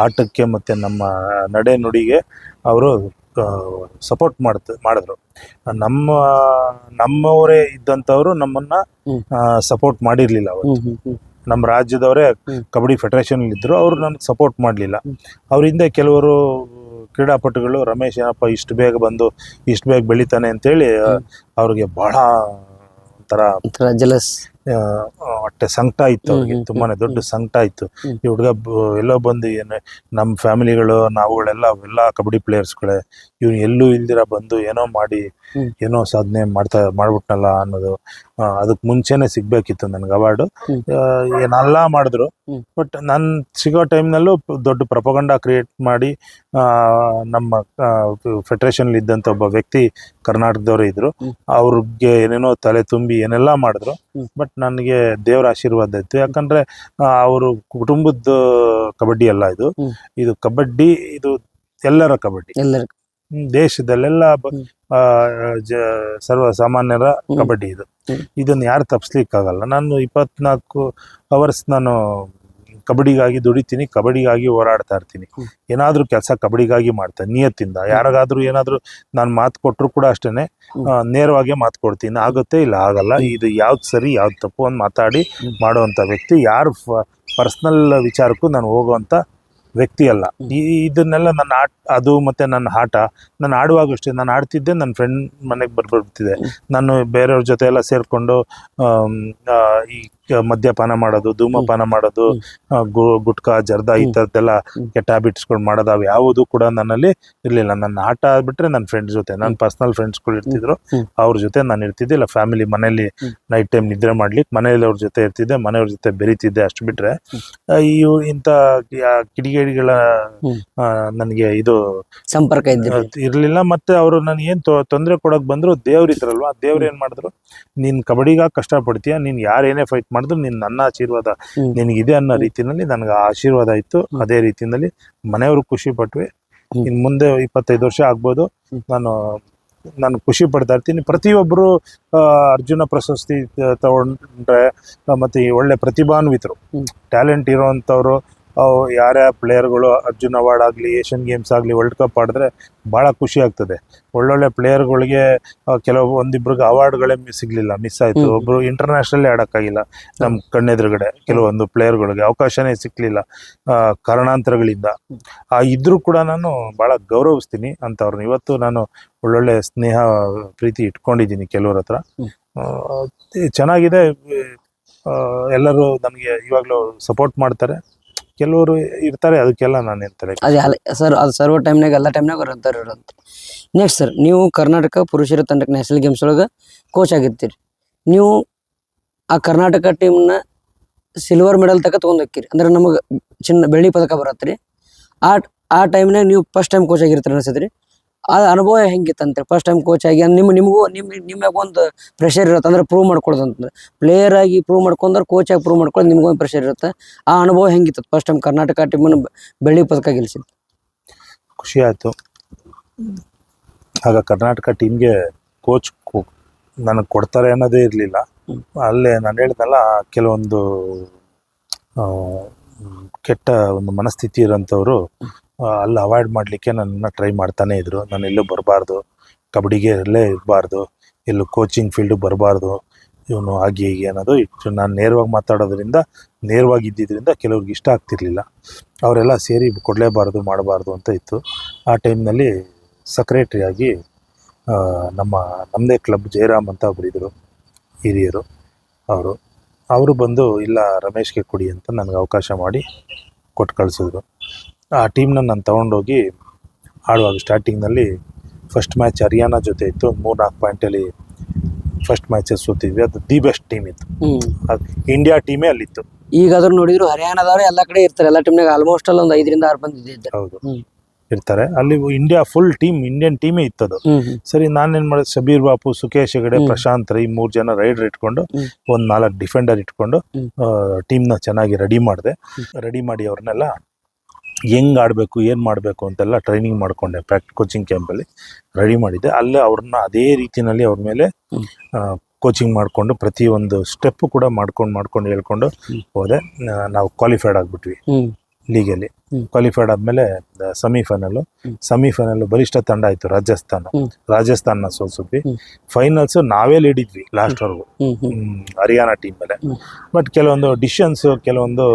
ಆಟಕ್ಕೆ ಮತ್ತು ನಮ್ಮ ನಡೆ ನುಡಿಗೆ ಅವರು ಸಪೋರ್ಟ್ ಮಾಡಿದ್ರು. ನಮ್ಮವರೇ ಇದ್ದಂಥವ್ರು ನಮ್ಮನ್ನು ಸಪೋರ್ಟ್ ಮಾಡಿರಲಿಲ್ಲ. ಅವತ್ತು ನಮ್ಮ ರಾಜ್ಯದವರೇ ಕಬಡ್ಡಿ ಫೆಡರೇಷನ್ ಇದ್ದರು, ಅವರು ನನಗೆ ಸಪೋರ್ಟ್ ಮಾಡಲಿಲ್ಲ. ಅವ್ರ ಹಿಂದೆ ಕೆಲವರು ಕ್ರೀಡಾಪಟುಗಳು, ರಮೇಶ್ ಏನಪ್ಪ ಇಷ್ಟು ಬೇಗ ಬಂದು ಇಷ್ಟು ಬೇಗ ಬೆಳಿತಾನೆ ಅಂತೇಳಿ ಅವ್ರಿಗೆ ಭಾಳ ಒಂಥರ ಜಲಸ್, ಹೊಟ್ಟೆ ಸಂಕಟ ಇತ್ತು ಅವ್ರಿಗೆ, ತುಂಬಾ ದೊಡ್ಡ ಸಂಕಟ ಇತ್ತು. ಈ ಹುಡುಗ ಎಲ್ಲೋ ಬಂದು ಏನು ನಮ್ಮ ಫ್ಯಾಮಿಲಿಗಳು ನಾವುಗಳೆಲ್ಲ ಕಬಡ್ಡಿ ಪ್ಲೇಯರ್ಸ್ಗಳೇ, ಇವ್ನು ಎಲ್ಲೂ ಇಲ್ದಿರ ಬಂದು ಏನೋ ಸಾಧನೆ ಮಾಡ್ಬಿಟ್ನಲ್ಲ ಅನ್ನೋದು. ಅದಕ್ಕೆ ಮುಂಚೆನೆ ಸಿಗ್ಬೇಕಿತ್ತು ನನಗೆ ಅವಾರ್ಡು. ಏನೆಲ್ಲ ಮಾಡಿದ್ರು, ಬಟ್ ನಾನು ಸಿಗೋ ಟೈಮ್ನಲ್ಲೂ ದೊಡ್ಡ ಪ್ರಪಗಂಡ ಕ್ರಿಯೇಟ್ ಮಾಡಿ ನಮ್ಮ ಫೆಡರೇಷನ್ ಇದ್ದಂಥ ಒಬ್ಬ ವ್ಯಕ್ತಿ ಕರ್ನಾಟಕದವರೇ ಇದ್ರು, ಅವ್ರಿಗೆ ಏನೇನೋ ತಲೆ ತುಂಬಿ ಏನೆಲ್ಲ ಮಾಡಿದ್ರು. ಬಟ್ ನನಗೆ ದೇವರ ಆಶೀರ್ವಾದ ಇತ್ತು. ಯಾಕಂದ್ರೆ ಅವರು ಕುಟುಂಬದ ಕಬಡ್ಡಿ ಅಲ್ಲ ಇದು ಕಬಡ್ಡಿ, ಇದು ಎಲ್ಲರ ಕಬಡ್ಡಿ, ದೇಶದಲ್ಲೆಲ್ಲ ಸರ್ವ ಸಾಮಾನ್ಯರ ಕಬಡ್ಡಿ ಇದನ್ನು ಯಾರು ತಪ್ಪಿಸ್ಲಿಕ್ಕಾಗಲ್ಲ. ನಾನು 24 ಅವರ್ಸ್ ನಾನು ಕಬಡ್ಡಿಗಾಗಿ ದುಡಿತೀನಿ, ಕಬಡ್ಡಿಗಾಗಿ ಹೋರಾಡ್ತಾ ಇರ್ತೀನಿ. ಏನಾದರೂ ಕೆಲಸ ಕಬಡ್ಡಿಗಾಗಿ ಮಾಡ್ತೇನೆ ನಿಯತ್ತಿಂದ. ಯಾರಿಗಾದ್ರೂ ಏನಾದರೂ ನಾನು ಮಾತು ಕೊಟ್ಟರು ಕೂಡ ಅಷ್ಟೇ ನೇರವಾಗಿ ಮಾತು ಕೊಡ್ತೀನಿ, ಆಗುತ್ತೆ ಇಲ್ಲ ಆಗಲ್ಲ, ಇದು ಯಾವ್ದು ಸರಿ ಯಾವ್ದು ತಪ್ಪು ಅಂತ ಮಾತಾಡಿ ಮಾಡುವಂಥ ವ್ಯಕ್ತಿ. ಯಾರು ಪರ್ಸ್ನಲ್ ವಿಚಾರಕ್ಕೂ ನಾನು ಹೋಗುವಂಥ ವ್ಯಕ್ತಿ ಅಲ್ಲ. ಇದನ್ನೆಲ್ಲ ನನ್ನ ಅದು ಮತ್ತು ನನ್ನ ಆಟ, ನಾನು ಆಡುವಾಗ ಅಷ್ಟೇ, ನಾನು ಆಡ್ತಿದ್ದೆ ನನ್ನ ಫ್ರೆಂಡ್ ಮನೆಗೆ ಬರ್ತಿದ್ದೆ. ನಾನು ಬೇರೆಯವ್ರ ಜೊತೆ ಎಲ್ಲ ಸೇರಿಕೊಂಡು ಈ ಮದ್ಯಪಾನ ಮಾಡೋದು, ಧೂಮಪಾನ ಮಾಡೋದು, ಗುಟ್ಕಾ, ಜರ್ದಾ, ಈ ಥರದ್ದೆಲ್ಲ ಕೆಟ್ಟ ಹ್ಯಾಬಿಟ್ಸ್ಗಳು ಮಾಡೋದು, ಅವು ಯಾವುದೂ ಕೂಡ ನನ್ನಲ್ಲಿ ಇರಲಿಲ್ಲ. ನನ್ನ ಆಟ ಬಿಟ್ಟರೆ ನನ್ನ ಫ್ರೆಂಡ್ಸ್ ಜೊತೆ, ನನ್ನ ಪರ್ಸ್ನಲ್ ಫ್ರೆಂಡ್ಸ್ಗಳು ಇರ್ತಿದ್ರು, ಅವ್ರ ಜೊತೆ ನಾನು ಇರ್ತಿದ್ದೆ. ಇಲ್ಲ ಫ್ಯಾಮಿಲಿ ಮನೇಲಿ ನೈಟ್ ಟೈಮ್ ನಿದ್ರೆ ಮಾಡ್ಲಿಕ್ಕೆ ಮನೇಲಿ ಅವ್ರ ಜೊತೆ ಇರ್ತಿದ್ದೆ, ಮನೆಯವ್ರ ಜೊತೆ ಬೆರೀತಿದ್ದೆ. ಅಷ್ಟು ಬಿಟ್ಟರೆ ಇಂಥ ಕಿಡಿಗೇಡಿಗಳ ನನಗೆ ಇದು ಸಂಪರ್ಕ ಇರಲಿಲ್ಲ. ಮತ್ತೆ ಅವರು ನನಗೆ ಏನು ತೊಂದರೆ ಕೊಡೋಕೆ ಬಂದರು, ದೇವ್ರು ಇದ್ರಲ್ವ, ದೇವ್ರು ಏನು ಮಾಡಿದ್ರು, ನೀನು ಕಬಡ್ಡಿಗಾಗಿ ಕಷ್ಟಪಡ್ತೀಯ, ನೀನು ಯಾರೇನೇ ಫೈಟ್ ಮಾಡಿದ್ರು ನನ್ನ ಆಶೀರ್ವಾದ ನಿನಗಿದೆ ಅನ್ನೋ ರೀತಿಯಲ್ಲಿ ನನಗೆ ಆಶೀರ್ವಾದ ಇತ್ತು. ಅದೇ ರೀತಿಯಲ್ಲಿ ಮನೆಯವರು ಖುಷಿ ಪಟ್ವಿ. ಇನ್ನು ಮುಂದೆ 25 ವರ್ಷ ಆಗ್ಬೋದು, ನಾನು ಖುಷಿ ಪಡ್ತಾ ಇರ್ತೀನಿ. ಪ್ರತಿಯೊಬ್ಬರು ಅರ್ಜುನ ಪ್ರಶಸ್ತಿ ತಗೊಂಡ್ರೆ ಮತ್ತು ಒಳ್ಳೆ ಪ್ರತಿಭಾನ್ವಿತರು, ಟ್ಯಾಲೆಂಟ್ ಇರೋವಂಥವ್ರು, ಯಾರ್ಯಾರ ಪ್ಲೇಯರ್ಗಳು ಅರ್ಜುನ್ ಅವಾರ್ಡ್ ಆಗಲಿ, ಏಷ್ಯನ್ ಗೇಮ್ಸ್ ಆಗಲಿ, ವರ್ಲ್ಡ್ ಕಪ್ ಆಡಿದ್ರೆ ಭಾಳ ಖುಷಿ ಆಗ್ತದೆ. ಒಳ್ಳೊಳ್ಳೆ ಪ್ಲೇಯರ್ಗಳಿಗೆ ಒಂದಿಬ್ರಿಗೆ ಅವಾರ್ಡ್ಗಳೇ ಸಿಗಲಿಲ್ಲ, ಮಿಸ್ ಆಯಿತು. ಒಬ್ಬರು ಇಂಟರ್ನ್ಯಾಷನಲ್ಲೇ ಆಡೋಕ್ಕಾಗಿಲ್ಲ ನಮ್ಮ ಕಣ್ಣೆದುರುಗಡೆ, ಕೆಲವೊಂದು ಪ್ಲೇಯರ್ಗಳಿಗೆ ಅವಕಾಶನೇ ಸಿಕ್ಕಲಿಲ್ಲ ಕಾರಣಾಂತರಗಳಿಂದ. ಇದ್ರೂ ಕೂಡ ನಾನು ಭಾಳ ಗೌರವಿಸ್ತೀನಿ ಅಂಥವ್ರನ್ನ. ಇವತ್ತು ನಾನು ಒಳ್ಳೊಳ್ಳೆ ಸ್ನೇಹ ಪ್ರೀತಿ ಇಟ್ಕೊಂಡಿದ್ದೀನಿ ಕೆಲವ್ರ ಹತ್ರ. ಚೆನ್ನಾಗಿದೆ. ಎಲ್ಲರೂ ನನಗೆ ಇವಾಗಲೂ ಸಪೋರ್ಟ್ ಮಾಡ್ತಾರೆ. ಕೆಲವರು ಇರ್ತಾರೆ, ಅದಕ್ಕೆಲ್ಲ ನಾನು ಹೇಳ್ತಾರೆ. ಅದು ಸರ್ ಅದು ಸರ್ವ ಟೈಮ್ನಾಗ ಎಲ್ಲ ಟೈಮ್ನಾಗ ಇರ್ತಾರೆ ಅಂತ. ನೆಕ್ಸ್ಟ್ ಸರ್, ನೀವು ಕರ್ನಾಟಕ ಪುರುಷರ ತಂಡಕ್ಕೆ ನ್ಯಾಷನಲ್ ಗೇಮ್ಸ್ ಒಳಗೆ ಕೋಚ್ ಆಗಿರ್ತೀರಿ. ನೀವು ಆ ಕರ್ನಾಟಕ ಟೀಮ್ನ ಸಿಲ್ವರ್ ಮೆಡಲ್ ತಕ ತೊಗೊಂಡು ಹೋಗ್ತೀರಿ, ಅಂದ್ರೆ ನಮಗೆ ಬೆಳ್ಳಿ ಪದಕ ಬರತ್ರಿ. ಆ ಟೈಮ್ನಾಗ ನೀವು ಫಸ್ಟ್ ಟೈಮ್ ಕೋಚ್ ಆಗಿರ್ತೀರಿ ಅನ್ಸತ್ರಿ. ಆ ಅನುಭವ ಹೆಂಗಿತ್ತಂತ ಫಸ್ಟ್ ಟೈಮ್ ಕೋಚ್ ಆಗಿ ನಿಮ್ಗೆ ಒಂದು ಪ್ರೆಷರ್ ಇರುತ್ತೆ, ಅಂದ್ರೆ ಪ್ರೂವ್ ಮಾಡ್ಕೊಳ್ಳೋದು ಅಂತಂದ್ರೆ ಪ್ಲೇಯರ್ ಆಗಿ ಪ್ರೂವ್ ಮಾಡ್ಕೊಂಡ್ರೆ ಕೋಚ್ ಆಗಿ ಪ್ರೂವ್ ಮಾಡ್ಕೊಳ್ಳೋದು ನಿಮ್ಗೊಂದು ಪ್ರೆಷರ್ ಇರುತ್ತೆ. ಆ ಅನುಭವ ಹೆಂಗಿತ್ತು ಫಸ್ಟ್ ಟೈಮ್ ಕರ್ನಾಟಕ ಟೀಮನ್ನು ಬೆಳ್ಳಿ ಪದಕ ಗೆಲ್ಸಿದ್ದು? ಖುಷಿ ಆಯಿತು. ಆಗ ಕರ್ನಾಟಕ ಟೀಮ್ಗೆ ಕೋಚ್ ನನಗೆ ಕೊಡ್ತಾರೆ ಅನ್ನೋದೇ ಇರಲಿಲ್ಲ. ಅಲ್ಲೇ ನಾನು ಹೇಳಿದ್ನಲ್ಲ, ಕೆಲವೊಂದು ಕೆಟ್ಟ ಒಂದು ಮನಸ್ಥಿತಿ ಇರೋಂಥವ್ರು ಅಲ್ಲಿ ಅವಾಯ್ಡ್ ಮಾಡಲಿಕ್ಕೆ ನನ್ನನ್ನು ಟ್ರೈ ಮಾಡ್ತಾನೆ ಇದ್ರು. ನಾನು ಎಲ್ಲೂ ಬರಬಾರ್ದು, ಕಬಡ್ಡಿಗೆ ಎಲ್ಲೇ ಇರಬಾರ್ದು, ಎಲ್ಲೂ ಕೋಚಿಂಗ್ ಫೀಲ್ಡಿಗೆ ಬರಬಾರ್ದು, ಇವನು ಹಾಗೆ ಹೀಗೆ ಅನ್ನೋದು ಇಟ್ಟು ನಾನು ನೇರವಾಗಿ ಮಾತಾಡೋದ್ರಿಂದ, ನೇರವಾಗಿ ಇದ್ದಿದ್ದರಿಂದ ಕೆಲವ್ರಿಗೆ ಇಷ್ಟ ಆಗ್ತಿರ್ಲಿಲ್ಲ. ಅವರೆಲ್ಲ ಸೇರಿ ಕೊಡಲೇಬಾರ್ದು, ಮಾಡಬಾರ್ದು ಅಂತ ಇತ್ತು. ಆ ಟೈಮ್ನಲ್ಲಿ ಸೆಕ್ರೆಟ್ರಿಯಾಗಿ ನಮ್ಮದೇ ಕ್ಲಬ್ ಜಯರಾಮ್ ಅಂತ ಒಬ್ಬರಿದ್ದರು, ಹಿರಿಯರು. ಅವರು ಬಂದು ಇಲ್ಲ ರಮೇಶ್ಗೆ ಕೊಡಿ ಅಂತ ನನಗೆ ಅವಕಾಶ ಮಾಡಿ ಕೊಟ್ಟು ಕಳಿಸಿದ್ರು. ಆ ಟೀಮ್ನ ನಾನು ತೊಗೊಂಡೋಗಿ ಆಡುವಾಗ ಸ್ಟಾರ್ಟಿಂಗ್ನಲ್ಲಿ ಫಸ್ಟ್ ಮ್ಯಾಚ್ ಹರಿಯಾಣ ಜೊತೆ ಇತ್ತು. 3-4 ಪಾಯಿಂಟಲ್ಲಿ ಫಸ್ಟ್ ಮ್ಯಾಚಸ್ ಸೋತಿದ್ವಿ. ಅದು ದಿ ಬೆಸ್ಟ್ ಟೀಮ್ ಇತ್ತು, ಇಂಡಿಯಾ ಟೀಮೇ ಅಲ್ಲಿತ್ತು. ಈಗ ಅದ್ರ ನೋಡಿದ್ರು ಹರಿಯಾಣದವ್ರು ಎಲ್ಲ ಕಡೆ ಇರ್ತಾರೆ, ಎಲ್ಲ ಟೀಮ್ನಾಗ ಆಲ್ಮೋಸ್ಟ್ ಅಲ್ಲಿ ಒಂದು 5-6 ಬಂದಿದ್ದೆ. ಹೌದು, ಇರ್ತಾರೆ ಅಲ್ಲಿ. ಇಂಡಿಯಾ ಫುಲ್ ಟೀಮ್, ಇಂಡಿಯನ್ ಟೀಮೇ ಇತ್ತದು. ಸರಿ, ನಾನೇನು ಮಾಡಿದೆ, ಶಬೀರ್ ಬಾಪು, ಸುಕೇಶ್ ಹೆಗಡೆ, ಪ್ರಶಾಂತ್ ರೈ, 3 ಜನ ರೈಡರ್ ಇಟ್ಕೊಂಡು, ಒಂದು 4 ಡಿಫೆಂಡರ್ ಇಟ್ಕೊಂಡು ಟೀಮ್ನ ಚೆನ್ನಾಗಿ ರೆಡಿ ಮಾಡಿ ಅವ್ರನ್ನೆಲ್ಲ ಹೆಂಗ್ ಆಡಬೇಕು, ಏನು ಮಾಡಬೇಕು ಅಂತೆಲ್ಲ ಟ್ರೈನಿಂಗ್ ಮಾಡಿಕೊಂಡೆ. ಕೋಚಿಂಗ್ ಕ್ಯಾಂಪಲ್ಲಿ ರೆಡಿ ಮಾಡಿದ್ದೆ. ಅಲ್ಲೇ ಅವ್ರನ್ನ ಅದೇ ರೀತಿಯಲ್ಲಿ ಅವ್ರ ಮೇಲೆ ಕೋಚಿಂಗ್ ಮಾಡಿಕೊಂಡು ಪ್ರತಿಯೊಂದು ಸ್ಟೆಪ್ಪು ಕೂಡ ಮಾಡ್ಕೊಂಡು ಹೇಳ್ಕೊಂಡು ಹೋದೆ. ನಾವು ಕ್ವಾಲಿಫೈಡ್ ಆಗಿಬಿಟ್ವಿ ಲೀಗಲ್ಲಿ. ಕ್ವಾಲಿಫೈಡ್ ಆದಮೇಲೆ ಸೆಮಿಫೈನಲ್ಲು ಬಲಿಷ್ಠ ತಂಡ ಆಯಿತು ರಾಜಸ್ಥಾನ ಸೋಲ್ಸಿದ್ವಿ. ಫೈನಲ್ಸ್ ನಾವೇ ಲೀಡಿದ್ವಿ ಲಾಸ್ಟ್ವರೆಗೂ ಹರಿಯಾಣ ಟೀಮ್ ಮೇಲೆ. ಬಟ್ ಕೆಲವೊಂದು ಡಿಸಿಷನ್ಸ್ ಕೆಲವೊಂದು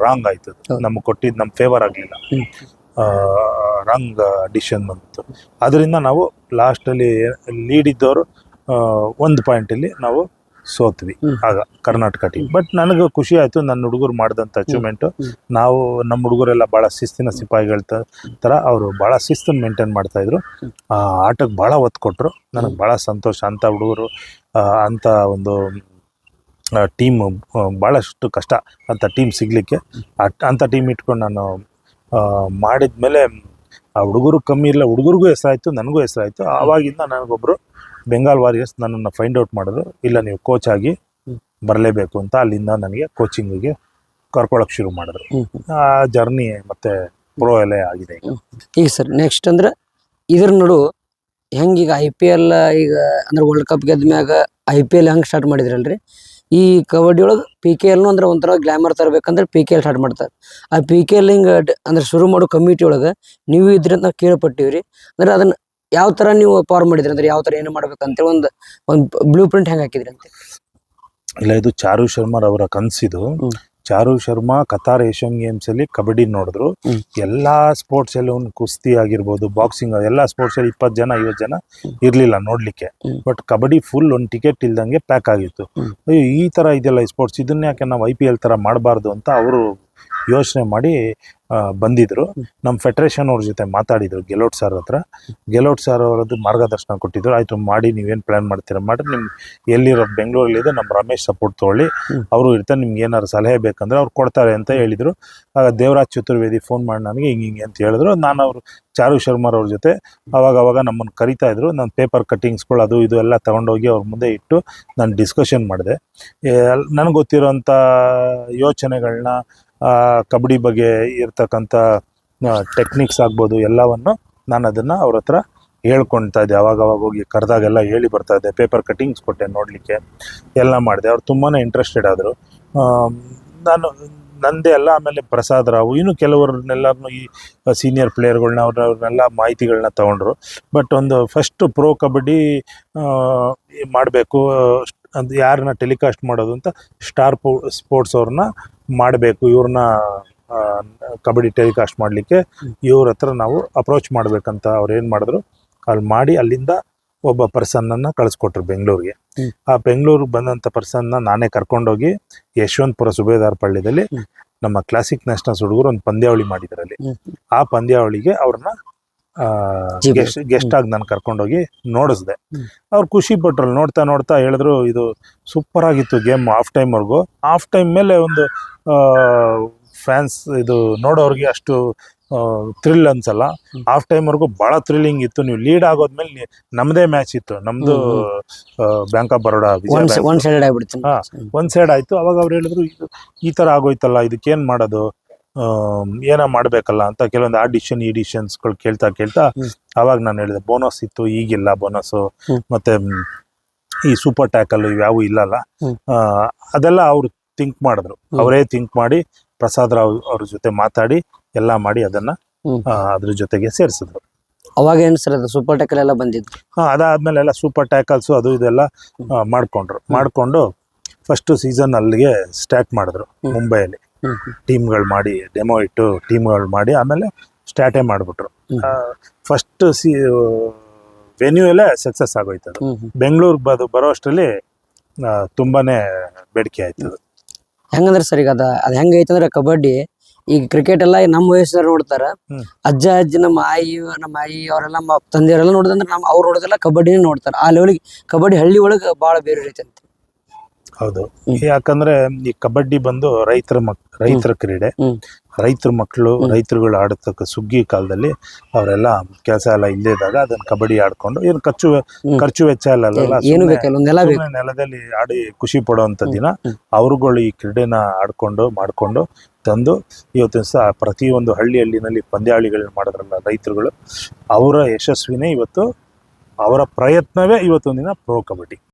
ರಾಂಗ್ ಆಯ್ತು, ನಮ್ಗೆ ಕೊಟ್ಟಿದ್ದು ನಮ್ಮ ಫೇವರ್ ಆಗಲಿಲ್ಲ, ರಾಂಗ್ ಡಿಸಿಷನ್ ಬಂತು. ಅದರಿಂದ ನಾವು ಲಾಸ್ಟಲ್ಲಿ ಲೀಡ್ ಇದ್ದವರು 1 ಪಾಯಿಂಟಲ್ಲಿ ನಾವು ಸೋತ್ವಿ ಆಗ ಕರ್ನಾಟಕ ಟೀಮ್. ಬಟ್ ನನಗೆ ಖುಷಿ ಆಯಿತು, ನನ್ನ ಹುಡುಗರು ಮಾಡಿದಂಥ ಅಚೀವ್ಮೆಂಟು. ನಮ್ಮ ಹುಡುಗರೆಲ್ಲ ಭಾಳ ಶಿಸ್ತಿನ ಸಿಪಾಯಿಗಳ ಥರ ಅವರು ಭಾಳ ಶಿಸ್ತನ್ನು ಮೇಂಟೈನ್ ಮಾಡ್ತಾಯಿದ್ರು. ಆಟಕ್ಕೆ ಭಾಳ ಒತ್ತು ಕೊಟ್ಟರು. ನನಗೆ ಭಾಳ ಸಂತೋಷ. ಅಂಥ ಹುಡುಗರು, ಅಂಥ ಒಂದು ಟೀಮ್, ಭಾಳಷ್ಟು ಕಷ್ಟ ಅಂಥ ಟೀಮ್ ಸಿಗಲಿಕ್ಕೆ. ಅಂಥ ಟೀಮ್ ಇಟ್ಕೊಂಡು ನಾನು ಮಾಡಿದ್ಮೇಲೆ ಆ ಹುಡುಗರು ಕಮ್ಮಿ ಇಲ್ಲ, ಹುಡುಗರಿಗೂ ಹೆಸರಾಯಿತು, ನನಗೂ ಹೆಸರಾಯಿತು. ಆವಾಗಿಂದ ನನಗೊಬ್ಬರು ಬೆಂಗಾಲ್ ವಾರಿಯರ್ಸ್ ನನ್ನನ್ನು ಫೈಂಡ್ ಔಟ್ ಮಾಡಿದ್ರು, ಇಲ್ಲ ನೀವು ಕೋಚ್ ಆಗಿ ಬರಲೇಬೇಕು ಅಂತ. ಅಲ್ಲಿಂದ ನನಗೆ ಕೋಚಿಂಗಿಗೆ ಕರ್ಕೊಳ್ಳೋಕೆ ಶುರು ಮಾಡಿದ್ರು. ಆ ಜರ್ನಿ ಮತ್ತೆ ಪ್ರೋ ಎಲ್ಲ ಆಗಿದೆ ಈಗ ಸರ್. ನೆಕ್ಸ್ಟ್ ಅಂದ್ರೆ ಇದ್ರ ನಡು ಹೆಂಗೀಗ IPL ಈಗ ಅಂದ್ರೆ ವರ್ಲ್ಡ್ ಕಪ್ ಗೆದ್ದ ಮ್ಯಾಗ IPL ಹೆಂಗೆ ಸ್ಟಾರ್ಟ್ ಮಾಡಿದ್ರಲ್ರಿ, ಈ ಕಬಡ್ಡಿ ಒಳಗೆ PKL ಅಂದ್ರೆ ಒಂಥರ ಗ್ಲಾಮರ್ ತರಬೇಕಂದ್ರೆ PKL ಸ್ಟಾರ್ಟ್ ಮಾಡ್ತಾರೆ. ಆ PKL ಹಿಂಗೆ ಅಂದ್ರೆ ಶುರು ಮಾಡೋ ಕಮಿಟಿ ಒಳಗೆ ನೀವು ಇದ್ರಿ ಅಂತ ಕೇಳ್ಪಟ್ಟಿವ್ರಿ. ಅಂದ್ರೆ ಅದನ್ನ ಯಾವ ಥರ ನೀವು ಫಾರ್ಮ್ ಮಾಡಿದ್ರಿ, ಅಂದ್ರೆ ಯಾವ ಥರ ಏನು ಮಾಡ್ಬೇಕಂತೇಳಿ ಒಂದು ಬ್ಲೂ ಪ್ರಿಂಟ್ ಹೆಂಗೆ ಹಾಕಿದ್ರಿ ಅಂತ? ಇಲ್ಲ, ಇದು ಚಾರು ಶರ್ಮಾ ಅವರ ಕನಸಿದು. ಚಾರು ಶರ್ಮಾ ಕತಾರ್ ಏಷ್ಯನ್ ಗೇಮ್ಸ್ ಅಲ್ಲಿ ಕಬಡ್ಡಿ ನೋಡಿದ್ರು. ಎಲ್ಲಾ ಸ್ಪೋರ್ಟ್ಸ್ ಅಲ್ಲಿ ಒಂದು ಕುಸ್ತಿ ಆಗಿರ್ಬೋದು, ಬಾಕ್ಸಿಂಗ್, ಎಲ್ಲಾ ಸ್ಪೋರ್ಟ್ಸ್ ಅಲ್ಲಿ 20 ಜನ 50 ಜನ ಇರ್ಲಿಲ್ಲ ನೋಡ್ಲಿಕ್ಕೆ. ಬಟ್ ಕಬಡ್ಡಿ ಫುಲ್ ಒಂದು ಟಿಕೆಟ್ ಇಲ್ದಂಗೆ ಪ್ಯಾಕ್ ಆಗಿತ್ತು. ಅಯ್ಯೋ, ಈ ತರ ಇದೆಲ್ಲ ಈ ಸ್ಪೋರ್ಟ್ಸ್, ಇದನ್ನ ಯಾಕೆ ನಾವು IPL ತರ ಮಾಡಬಾರ್ದು ಅಂತ ಅವರು ಯೋಚನೆ ಮಾಡಿ ಬಂದಿದ್ರು. ನಮ್ಮ ಫೆಡರೇಷನ್ ಅವ್ರ ಜೊತೆ ಮಾತಾಡಿದ್ರು ಗೆಲೋಟ್ ಸರ್ ಹತ್ರ. ಗೆಲೋಟ್ ಸರ್ ಅವರದ್ದು ಮಾರ್ಗದರ್ಶನ ಕೊಟ್ಟಿದ್ರು. ಆಯಿತು ಮಾಡಿ, ನೀವೇನು ಪ್ಲ್ಯಾನ್ ಮಾಡ್ತೀರಾ ಮಾಡಿರಿ, ನಿಮ್ಗೆ ಎಲ್ಲಿರೋ ಬೆಂಗಳೂರಲ್ಲಿದೆ ನಮ್ಮ ರಮೇಶ್ ಸಪೋರ್ಟ್ ತೊಗೊಳ್ಳಿ, ಅವರು ಇರ್ತಾರೆ, ನಿಮ್ಗೆ ಏನಾದ್ರು ಸಲಹೆ ಬೇಕಂದ್ರೆ ಅವ್ರು ಕೊಡ್ತಾರೆ ಅಂತ ಹೇಳಿದರು. ಆಗ ದೇವರಾಜ್ ಚತುರ್ವೇದಿ ಫೋನ್ ಮಾಡಿ ನನಗೆ ಹಿಂಗೆ ಅಂತ ಹೇಳಿದ್ರು. ನಾನು ಅವರು ಚಾರು ಶರ್ಮಾರವ್ರ ಜೊತೆ ಅವಾಗ ನಮ್ಮನ್ನು ಕರಿತಾ ಇದ್ರು. ನಾನು ಪೇಪರ್ ಕಟ್ಟಿಂಗ್ಸ್ಗಳು ಅದು ಇದು ಎಲ್ಲ ತೊಗೊಂಡೋಗಿ ಅವ್ರ ಮುಂದೆ ಇಟ್ಟು ನಾನು ಡಿಸ್ಕಷನ್ ಮಾಡಿದೆ. ನನಗೆ ಗೊತ್ತಿರೋಂಥ ಯೋಚನೆಗಳನ್ನ, ಕಬಡ್ಡಿ ಬಗ್ಗೆ ಇರ್ತಕ್ಕಂಥ ಟೆಕ್ನಿಕ್ಸ್ ಆಗ್ಬೋದು, ಎಲ್ಲವನ್ನು ನಾನು ಅದನ್ನು ಅವ್ರ ಹತ್ರ ಹೇಳ್ಕೊಳ್ತಾ ಇದ್ದೆ. ಅವಾಗ ಹೋಗಿ ಕರೆದಾಗೆಲ್ಲ ಹೇಳಿ ಬರ್ತಾ ಇದ್ದೆ. ಪೇಪರ್ ಕಟ್ಟಿಂಗ್ಸ್ ಕೊಟ್ಟೆ ನೋಡಲಿಕ್ಕೆ, ಎಲ್ಲ ಮಾಡಿದೆ. ಅವ್ರು ತುಂಬಾ ಇಂಟ್ರೆಸ್ಟೆಡ್ ಆದರು. ನಾನು ನಂದೇ ಅಲ್ಲ, ಆಮೇಲೆ ಪ್ರಸಾದ್ ರಾವ್, ಇನ್ನು ಕೆಲವ್ರನ್ನೆಲ್ಲರನ್ನು ಈ ಸೀನಿಯರ್ ಪ್ಲೇಯರ್ಗಳನ್ನ ಅವ್ರನ್ನೆಲ್ಲ ಮಾಹಿತಿಗಳನ್ನ ತೊಗೊಂಡ್ರು. ಬಟ್ ಒಂದು ಫಸ್ಟ್ ಪ್ರೋ ಕಬಡ್ಡಿ ಮಾಡಬೇಕು, ಅದು ಯಾರನ್ನ ಟೆಲಿಕಾಸ್ಟ್ ಮಾಡೋದು ಅಂತ ಸ್ಟಾರ್ ಸ್ಪೋರ್ಟ್ಸ್ ಅವ್ರನ್ನ ಮಾಡಬೇಕು, ಇವ್ರನ್ನ ಕಬಡ್ಡಿ ಟೆಲಿಕಾಸ್ಟ್ ಮಾಡಲಿಕ್ಕೆ ಇವ್ರ ಹತ್ರ ನಾವು ಅಪ್ರೋಚ್ ಮಾಡಬೇಕಂತ ಅವ್ರು ಏನು ಮಾಡಿದ್ರು, ಅಲ್ಲಿ ಮಾಡಿ ಅಲ್ಲಿಂದ ಒಬ್ಬ ಪರ್ಸನ್ನನ್ನು ಕಳಿಸ್ಕೊಟ್ರು ಬೆಂಗಳೂರಿಗೆ. ಆ ಬೆಂಗಳೂರಿಗೆ ಬಂದಂಥ ಪರ್ಸನ್ನ ನಾನೇ ಕರ್ಕೊಂಡೋಗಿ ಯಶವಂತಪುರ ಸುಬೇದಾರ್ ಪಳ್ಳಿದಲ್ಲಿ ನಮ್ಮ ಕ್ಲಾಸಿಕ್ ನ್ಯಾಷನಲ್ಸ್ ಹುಡುಗರು ಒಂದು ಪಂದ್ಯಾವಳಿ ಮಾಡಿದ್ರು ಅಲ್ಲಿ. ಹ್ಮ್. ಆ ಪಂದ್ಯಾವಳಿಗೆ ಅವ್ರನ್ನ ಜೀವ. ಗೆಸ್ಟ್ ಆಗಿ ನಾನು ಕರ್ಕೊಂಡೋಗಿ ನೋಡಿಸ್ದೆ. ಹ್ಮ್. ಅವ್ರು ಖುಷಿ ಪಟ್ರು. ನೋಡ್ತಾ ನೋಡ್ತಾ ಹೇಳಿದ್ರು ಇದು ಸೂಪರ್ ಆಗಿತ್ತು ಗೇಮ್ ಹಾಫ್ ಟೈಮ್ವರೆಗೂ. ಹಾಫ್ ಟೈಮ್ ಮೇಲೆ ಒಂದು ಫ್ಯಾನ್ಸ್ ಇದು ನೋಡೋರಿಗೆ ಅಷ್ಟು ಥ್ರಿಲ್ ಅನ್ಸಲ್ಲ. ಹ್ಮ್. ಹಾಫ್ ಟೈಮ್ವರೆಗೂ ಭಾಳ ಥ್ರಿಲ್ಲಿಂಗ್ ಇತ್ತು. ನೀವು ಲೀಡ್ ಆಗೋದ್ಮೇಲೆ ನಮ್ಮದೇ ಮ್ಯಾಚ್ ಇತ್ತು, ನಮ್ಮದು bank of Baroda one sided ಆಗ್ಬಿಡ್ತೀನಿ. ಹಾ. ಒಂದ್ ಸೈಡ್ ಆಯ್ತು. ಅವಾಗ ಅವ್ರು ಹೇಳಿದ್ರು ಇದು ಈ ಥರ ಆಗೋಯ್ತಲ್ಲ, ಇದಕ್ಕೇನು ಮಾಡೋದು, ಏನೋ ಮಾಡಬೇಕಲ್ಲ ಅಂತ ಕೆಲವೊಂದು ಆಡಿಷನ್ ಈಡಿಷನ್ಸ್ಗಳು ಕೇಳ್ತಾ ಅವಾಗ ನಾನು ಹೇಳಿದೆ ಬೋನಸ್ ಇತ್ತು, ಈಗಿಲ್ಲ ಬೋನಸ್ಸು. ಹ್ಮ್. ಮತ್ತೆ ಈ ಸೂಪರ್ ಟ್ಯಾಕಲ್ ಇವ್ಯಾವು ಇಲ್ಲಲ್ಲ. ಹ್ಮ್. ಅದೆಲ್ಲ ಅವ್ರು ಥಿಂಕ್ ಮಾಡಿದ್ರು. ಅವರೇ ಥಿಂಕ್ ಮಾಡಿ ಪ್ರಸಾದ್ ರಾವ್ ಅವ್ರ ಜೊತೆ ಮಾತಾಡಿ ಎಲ್ಲ ಮಾಡಿ ಅದನ್ನ ಹ್ಮ್. ಅದ್ರ ಜೊತೆಗೆ ಸೇರಿಸಿದ್ರು. ಅವಾಗ ಏನ್ ಸರ್ ಅದು ಸೂಪರ್ ಟೆಕಲ್ ಎಲ್ಲ ಬಂದಿದ್ದು? ಅದಾದ್ಮೇಲೆ ಎಲ್ಲ ಸೂಪರ್ ಟ್ಯಾಕಲ್ಸು ಅದು ಇದೆಲ್ಲ ಮಾಡ್ಕೊಂಡು ಫಸ್ಟ್ ಸೀಸನ್ ಅಲ್ಲಿಗೆ ಸ್ಟಾರ್ಟ್ ಮಾಡಿದ್ರು ಹ್ಮ್. ಮುಂಬೈಯಲ್ಲಿ. ಹ್ಮ್. ಟೀಮ್ಗಳು ಮಾಡಿ ಡೆಮೋ ಇಟ್ಟು ಟೀಮ್ಗಳು ಮಾಡಿ ಆಮೇಲೆ ಸ್ಟಾರ್ಟೇ ಮಾಡಿಬಿಟ್ರು. ಹ್ಮ್. ಫಸ್ಟ್ ವೆನ್ಯೂ ಎಲ್ಲ ಸಕ್ಸಸ್ ಆಗೋಯ್ತು ಅದು. ಹ್ಮ್. ಹ್ಮ್. ಬೆಂಗಳೂರಿಗೆ ಬರೋ ಅಷ್ಟರಲ್ಲಿ ತುಂಬಾನೇ ಬೇಡಿಕೆ ಆಯ್ತು ಅದು. ಹೆಂಗಂದ್ರೆ ಸರ್ ಈಗ ಅದ್ ಹೆಂಗೈತಂದ್ರೆ ಕಬಡ್ಡಿ ಈಗ ಕ್ರಿಕೆಟ್ ಎಲ್ಲ ನಮ್ಮ ವಯಸ್ಸರು ನೋಡ್ತಾರ. ಹ್ಮ್. ಅಜ್ಜ ನಮ್ಮ ಆಯಿ ಅವರೆಲ್ಲ ತಂದೆಯವರೆಲ್ಲ ನೋಡಿದಂದ್ರೆ ಅವ್ರು ನೋಡೋದೆಲ್ಲ ಕಬಡ್ಡಿನೇ ನೋಡ್ತಾರ. ಆ ಲೆವೆಲ್ಗೆ ಕಬಡ್ಡಿ ಹಳ್ಳಿ ಒಳಗೆ ಭಾಳ ಬೇರೆ ರೀತಿ ಅಂತ. ಹೌದು. ಹ್ಮ್. ಯಾಕಂದ್ರೆ ಈ ಕಬಡ್ಡಿ ಬಂದು ರೈತರ ಕ್ರೀಡೆ. ಹ್ಮ್. ರೈತರ ಮಕ್ಕಳು ರೈತರುಗಳು ಆಡತಕ್ಕ ಸುಗ್ಗಿ ಕಾಲದಲ್ಲಿ ಅವರೆಲ್ಲ ಕೆಲಸ ಎಲ್ಲ ಇಲ್ಲೇ ಇದ್ದಾಗ ಅದನ್ನ ಕಬಡ್ಡಿ ಆಡ್ಕೊಂಡು ಏನು ಖರ್ಚು ವೆಚ್ಚ ಎಲ್ಲ ಏನು ಬೇಕಲ್ಲ ಒಂದೆಲ್ಲ ಬೇಕು. ನೆಲದಲ್ಲಿ ಆಡಿ ಖುಷಿ ಪಡುವಂತ ದಿನ ಹ್ಮ್. ಅವರುಗಳು ಈ ಕ್ರೀಡೆನ ಮಾಡ್ಕೊಂಡು ತಂದು ಇವತ್ತಿನ ಸಹ ಪ್ರತಿಯೊಂದು ಹಳ್ಳಿನಲ್ಲಿ ಪಂದ್ಯಾವಳಿಗಳನ್ನ ಮಾಡಿದ್ರಲ್ಲ ರೈತರುಗಳು, ಅವರ ಯಶಸ್ವಿನೇ ಇವತ್ತು, ಅವರ ಪ್ರಯತ್ನವೇ ಇವತ್ತೊಂದಿನ ಪ್ರೋ ಕಬಡ್ಡಿ.